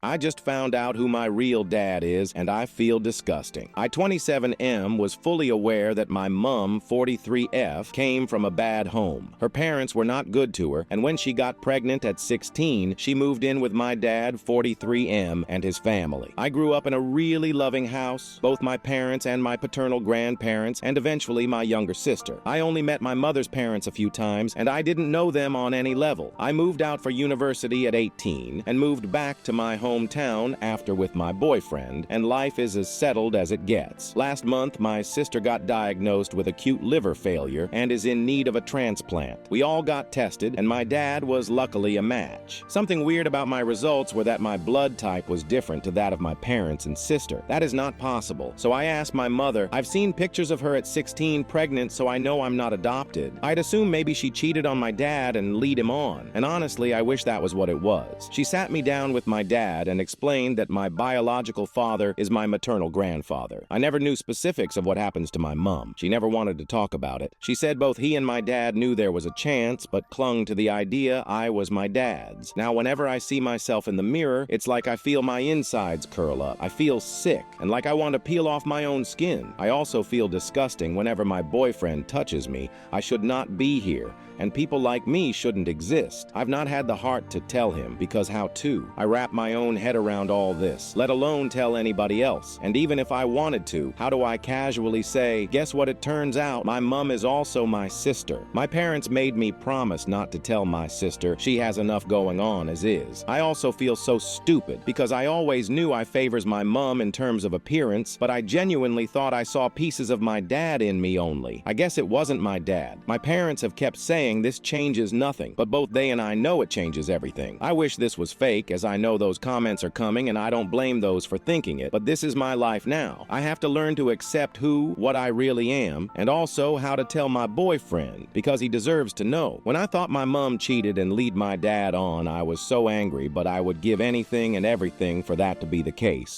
I just found out who my real dad is, and I feel disgusting. I, 27M, was fully aware that my mum, 43F, came from a bad home. Her parents were not good to her, and when she got pregnant at 16, she moved in with my dad, 43M, and his family. I grew up in a really loving house, both my parents and my paternal grandparents, and eventually my younger sister. I only met my mother's parents a few times, and I didn't know them on any level. I moved out for university at 18, and moved back to my hometown after with my boyfriend, and life is as settled as it gets. Last month, my sister got diagnosed with acute liver failure and is in need of a transplant. We all got tested, and my dad was luckily a match. Something weird about my results were that my blood type was different to that of my parents and sister. That is not possible. So I asked my mother, I've seen pictures of her at 16 pregnant, so I know I'm not adopted. I'd assume maybe she cheated on my dad and lead him on. And honestly, I wish that was what it was. She sat me down with my dad and explained that my biological father is my maternal grandfather. I never knew specifics of what happens to my mom. She never wanted to talk about it. She said both he and my dad knew there was a chance, but clung to the idea I was my dad's. Now, whenever I see myself in the mirror, it's like I feel my insides curl up. I feel sick, and like I want to peel off my own skin. I also feel disgusting whenever my boyfriend touches me. I should not be here, and people like me shouldn't exist. I've not had the heart to tell him, because how to? I wrap my own head around all this, let alone tell anybody else. And even if I wanted to, how do I casually say, guess what, it turns out my mom is also my sister. My parents made me promise not to tell my sister. She has enough going on as is. I also feel so stupid, because I always knew I favors my mom in terms of appearance, but I genuinely thought I saw pieces of my dad in me only. I guess it wasn't my dad. My parents have kept saying this changes nothing, but both they and I know it changes everything. I wish this was fake, as I know those comments are coming, and I don't blame those for thinking it, but this is my life now. I have to learn to accept what I really am, and also how to tell my boyfriend, because he deserves to know. When I thought my mom cheated and lead my dad on, I was so angry, but I would give anything and everything for that to be the case.